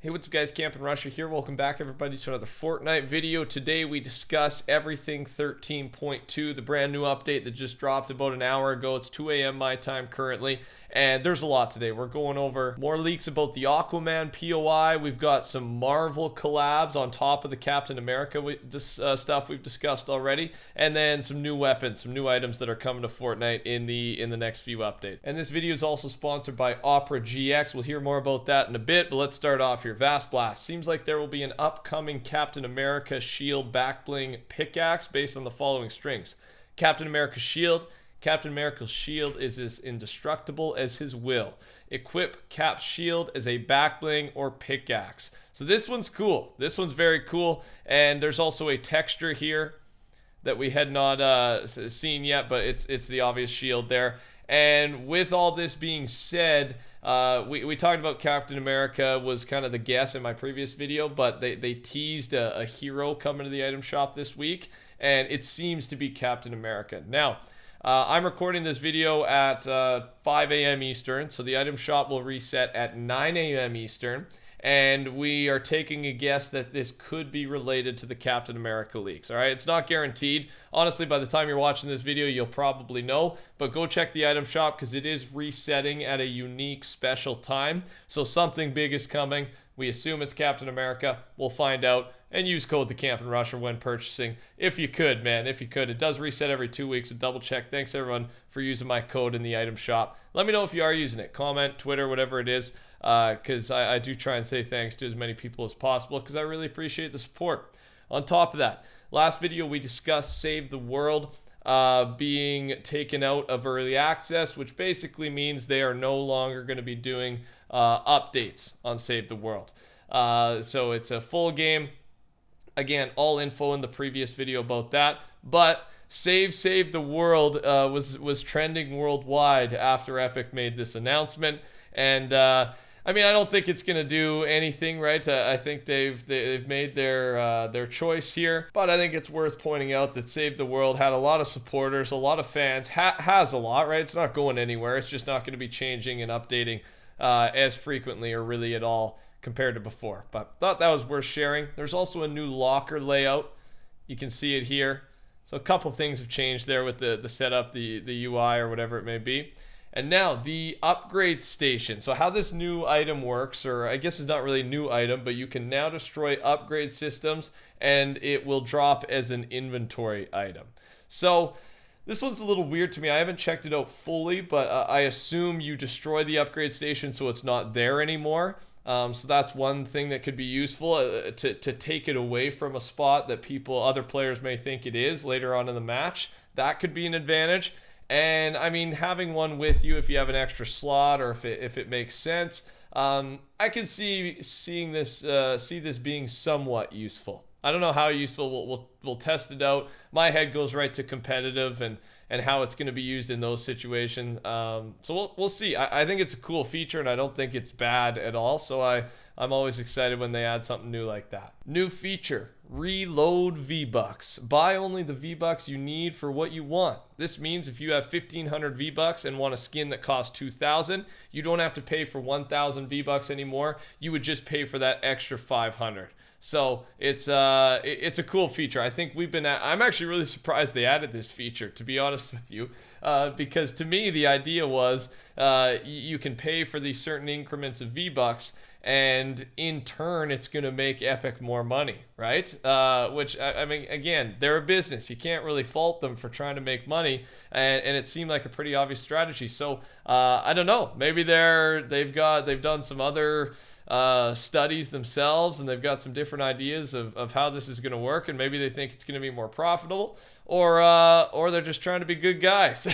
Hey, what's up guys, TheCampingRusher here. Welcome back everybody to another Fortnite video. Today we discuss everything 13.2, the brand new update that just dropped about an hour ago. It's 2 a.m. my time currently, and there's a lot today. We're going over more leaks about the Aquaman POI. We've got some Marvel collabs on top of the Captain America stuff we've discussed already, and then some new weapons, some new items that are coming to Fortnite in the next few updates. And this video is also sponsored by Opera GX. We'll hear more about that in a bit, but let's start off here. Vast Blast. Seems like there will be an upcoming Captain America shield backbling pickaxe based on the following strings. Captain America's shield. Captain America's shield is as indestructible as his will. Equip Cap's shield as a backbling or pickaxe. So this one's cool. This one's very cool. And there's also a texture here that we had not seen yet, but it's the obvious shield there. And with all this being said, we talked about Captain America was kind of the guess in my previous video, but they teased a hero coming to the item shop this week, and it seems to be Captain America. Now, I'm recording this video at 5 a.m. Eastern, so the item shop will reset at 9 a.m. Eastern. And we are taking a guess that this could be related to the Captain America leaks. All right, it's not guaranteed. Honestly, by the time you're watching this video, you'll probably know. But go check the item shop because it is resetting at a unique, special time. So something big is coming. We assume it's Captain America. We'll find out. And use code TheCampingRusher when purchasing. If you could, man, if you could. It does reset every 2 weeks, so double check. Thanks everyone for using my code in the item shop. Let me know if you are using it. Comment, Twitter, whatever it is. Because I do try and say thanks to as many people as possible because I really appreciate the support. On top of that, last video we discussed Save the World being taken out of early access, which basically means they are no longer going to be doing updates on Save the World. So it's a full game. Again, all info in the previous video about that. But Save the World was trending worldwide after Epic made this announcement. And I mean, I don't think it's gonna do anything, right? I think they've made their choice here, but I think it's worth pointing out that Save the World had a lot of supporters, a lot of fans, has a lot, right? It's not going anywhere. It's just not going to be changing and updating as frequently or really at all compared to before. But thought that was worth sharing. There's also a new locker layout. You can see it here. So a couple things have changed there with the setup, the UI or whatever it may be. And now the upgrade station. So how this new item works, or I guess it's not really a new item, but you can now destroy upgrade systems and it will drop as an inventory item. So this one's a little weird to me. I haven't checked it out fully, but I assume you destroy the upgrade station so it's not there anymore. So that's one thing that could be useful to take it away from a spot that other players may think it is later on in the match. That could be an advantage. And I mean, having one with you if you have an extra slot or if it makes sense, I can see this being somewhat useful. I don't know how useful. We'll test it out. My head goes right to competitive and how it's going to be used in those situations. So we'll see. I think it's a cool feature and I don't think it's bad at all. So I'm always excited when they add something new like that. New feature, reload V-Bucks. Buy only the V-Bucks you need for what you want. This means if you have 1,500 V-Bucks and want a skin that costs 2,000, you don't have to pay for 1,000 V-Bucks anymore. You would just pay for that extra 500. So it's a cool feature. I think I'm actually really surprised they added this feature, to be honest with you, because to me the idea was you can pay for these certain increments of V-Bucks, and in turn it's going to make Epic more money, right? Which I mean, again, they're a business. You can't really fault them for trying to make money, and it seemed like a pretty obvious strategy. So I don't know. Maybe they've done some other studies themselves and they've got some different ideas of how this is going to work, and maybe they think it's going to be more profitable, or they're just trying to be good guys.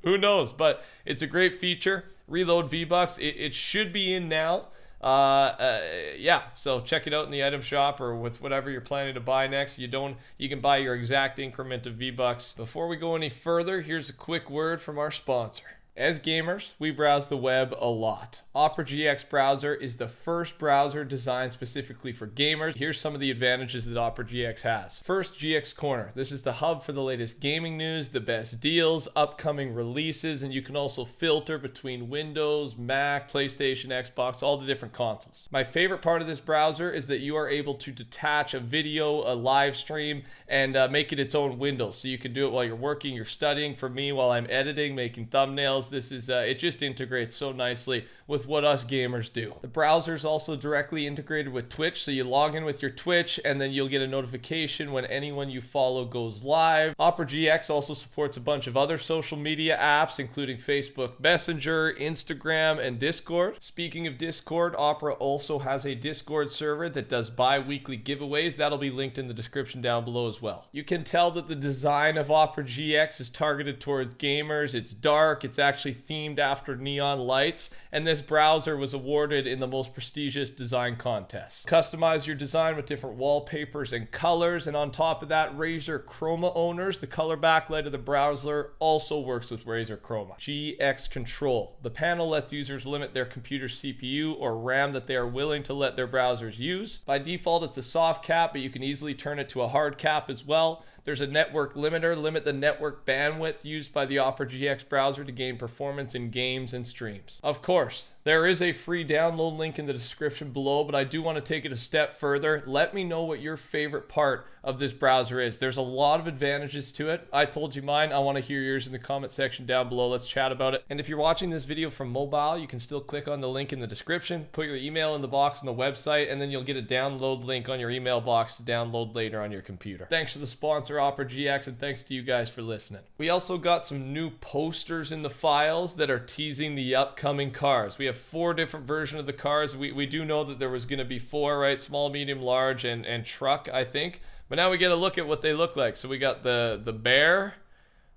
Who knows? But it's a great feature. Reload V-Bucks. It should be in now. Yeah, so check it out in the item shop or with whatever you're planning to buy next. You can buy your exact increment of V-Bucks. Before we go any further, here's a quick word from our sponsor. As gamers, we browse the web a lot. Opera GX browser is the first browser designed specifically for gamers. Here's some of the advantages that Opera GX has. First, GX Corner. This is the hub for the latest gaming news, the best deals, upcoming releases, and you can also filter between Windows, Mac, PlayStation, Xbox, all the different consoles. My favorite part of this browser is that you are able to detach a video, a live stream, and make it its own window. So you can do it while you're working, you're studying. For me, while I'm editing, making thumbnails, this is it just integrates so nicely with what us gamers do. The browser is also directly integrated with Twitch, so you log in with your Twitch and then you'll get a notification when anyone you follow goes live. Opera GX also supports a bunch of other social media apps, including Facebook Messenger, Instagram, and Discord. Speaking of Discord, Opera also has a Discord server that does bi-weekly giveaways. That'll be linked in the description down below as well. You can tell that the design of Opera GX is targeted towards gamers. It's dark, it's actually themed after neon lights, and this browser was awarded in the most prestigious design contest. Customize your design with different wallpapers and colors, and on top of that, Razer Chroma owners, the color backlight of the browser also works with Razer Chroma. GX Control. The panel lets users limit their computer's CPU or RAM that they are willing to let their browsers use. By default, it's a soft cap, but you can easily turn it to a hard cap as well. There's a network limiter, limit the network bandwidth used by the Opera GX browser to gain performance in games and streams. Of course, there is a free download link in the description below, but I do want to take it a step further. Let me know what your favorite part of this browser is. There's a lot of advantages to it. I told you mine. I want to hear yours in the comment section down below. Let's chat about it. And if you're watching this video from mobile, you can still click on the link in the description, put your email in the box on the website, and then you'll get a download link on your email box to download later on your computer. Thanks to the sponsor, Opera GX, and thanks to you guys for listening. We also got some new posters in the files that are teasing the upcoming cars. We have 4 different versions of the cars. We do know that there was going to be 4, right? Small, medium, large, and truck, I think. But now we get a look at what they look like. So we got the bear,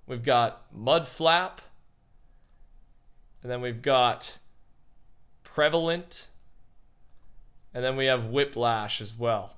we've got mud flap, and then we've got prevalent, and then we have whiplash as well.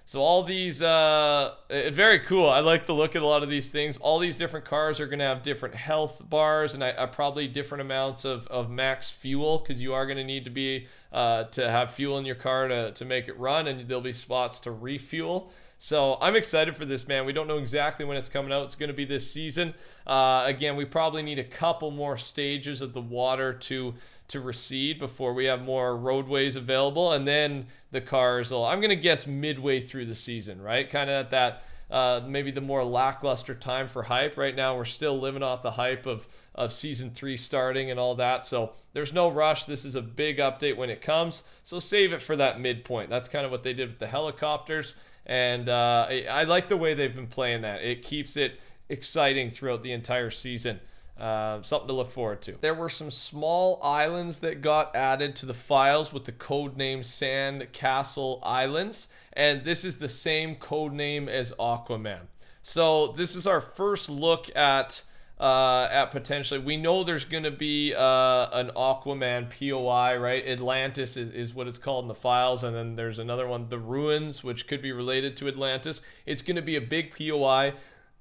So all these, very cool. I like the look at a lot of these things. All these different cars are going to have different health bars and probably different amounts of max fuel, because you are going to need to be to have fuel in your car to make it run, and there'll be spots to refuel. So I'm excited for this, man. We don't know exactly when it's coming out. It's going to be this season. Again, we probably need a couple more stages of the water to recede before we have more roadways available, and then the cars will, I'm going to guess, midway through the season, right? Kind of at that maybe the more lackluster time for hype. Right now we're still living off the hype of season 3 starting and all that, so there's no rush. This is a big update when it comes, so save it for that midpoint. That's kind of what they did with the helicopters, and I like the way they've been playing that. It keeps it exciting throughout the entire season. Something to look forward to. There were some small islands that got added to the files with the codename Sand Castle Islands, and this is the same codename as Aquaman. So this is our first look at potentially, we know there's going to be an Aquaman POI, right? Atlantis is what it's called in the files, and then there's another one, the Ruins, which could be related to Atlantis. It's going to be a big POI.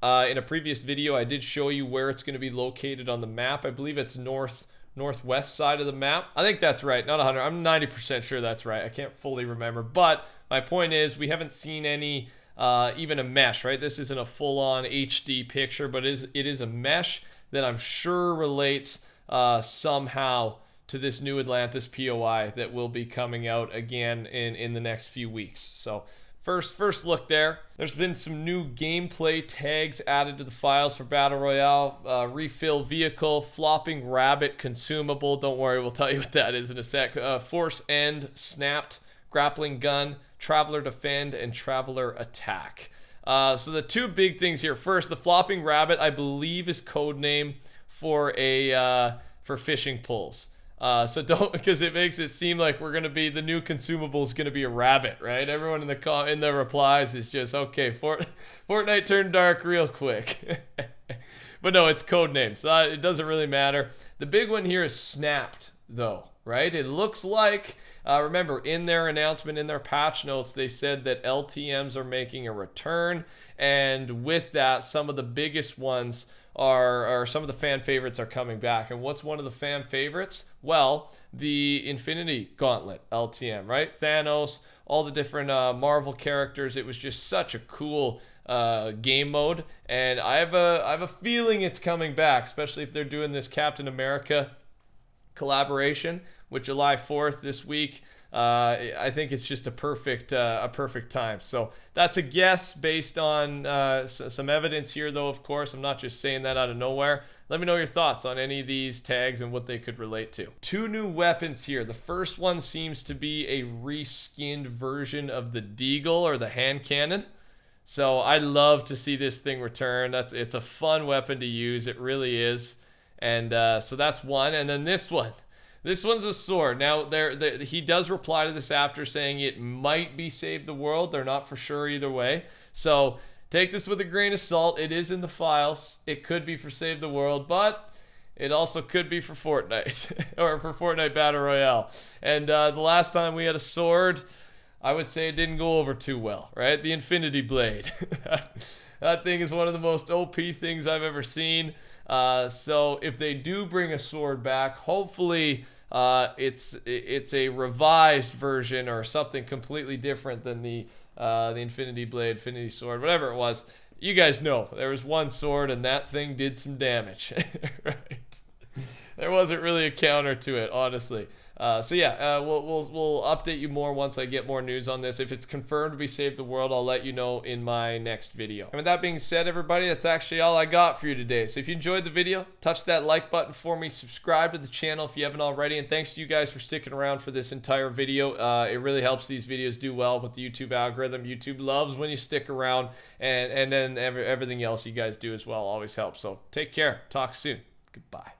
In a previous video, I did show you where it's going to be located on the map. I believe it's northwest side of the map. I think that's right, not 100. I'm 90% sure that's right. I can't fully remember, but my point is we haven't seen any even a mesh, right? This isn't a full-on HD picture, but it is a mesh that I'm sure relates somehow to this new Atlantis POI that will be coming out again in the next few weeks. So First look there. There's been some new gameplay tags added to the files for Battle Royale. Refill vehicle, flopping rabbit consumable. Don't worry, we'll tell you what that is in a sec. Force end, snapped, grappling gun, traveler defend, and traveler attack. So the 2 big things here. First, the flopping rabbit, I believe, is code name for for fishing poles. So don't, because it makes it seem like we're gonna be, the new consumable is gonna be a rabbit, right? Everyone in the replies is just, okay, Fortnite turned dark real quick. But no, it's code names, so it doesn't really matter. The big one here is snapped, though, right? It looks like, remember, in their announcement, in their patch notes, they said that LTMs are making a return, and with that, some of the biggest ones are some of the fan favorites are coming back. And what's one of the fan favorites? Well, the Infinity Gauntlet LTM, right? Thanos, all the different Marvel characters. It was just such a cool game mode, and I have a feeling it's coming back, especially if they're doing this Captain America collaboration with July 4th this week. I think it's just a perfect time. So that's a guess based on some evidence here, though. Of course, I'm not just saying that out of nowhere. Let me know your thoughts on any of these tags and what they could relate to. 2 new weapons here. The first one seems to be a reskinned version of the Deagle, or the hand cannon. So I'd love to see this thing return. It's a fun weapon to use. It really is. And so that's one. And then this one. This one's a sword. Now, he does reply to this after, saying it might be Save the World. They're not for sure either way. So take this with a grain of salt. It is in the files. It could be for Save the World, but it also could be for Fortnite or for Fortnite Battle Royale. And the last time we had a sword, I would say it didn't go over too well, right? The Infinity Blade. That thing is one of the most OP things I've ever seen. So if they do bring a sword back, hopefully it's a revised version or something completely different than the Infinity Blade, Infinity Sword, whatever it was. You guys know there was one sword and that thing did some damage, right? There wasn't really a counter to it, honestly. So yeah, we'll update you more once I get more news on this. If it's confirmed to be Save the World, I'll let you know in my next video. And with that being said, everybody, that's actually all I got for you today. So if you enjoyed the video, touch that like button for me, subscribe to the channel if you haven't already, and thanks to you guys for sticking around for this entire video. It really helps these videos do well with the YouTube algorithm. YouTube loves when you stick around, and then everything else you guys do as well always helps. So take care. Talk soon. Goodbye.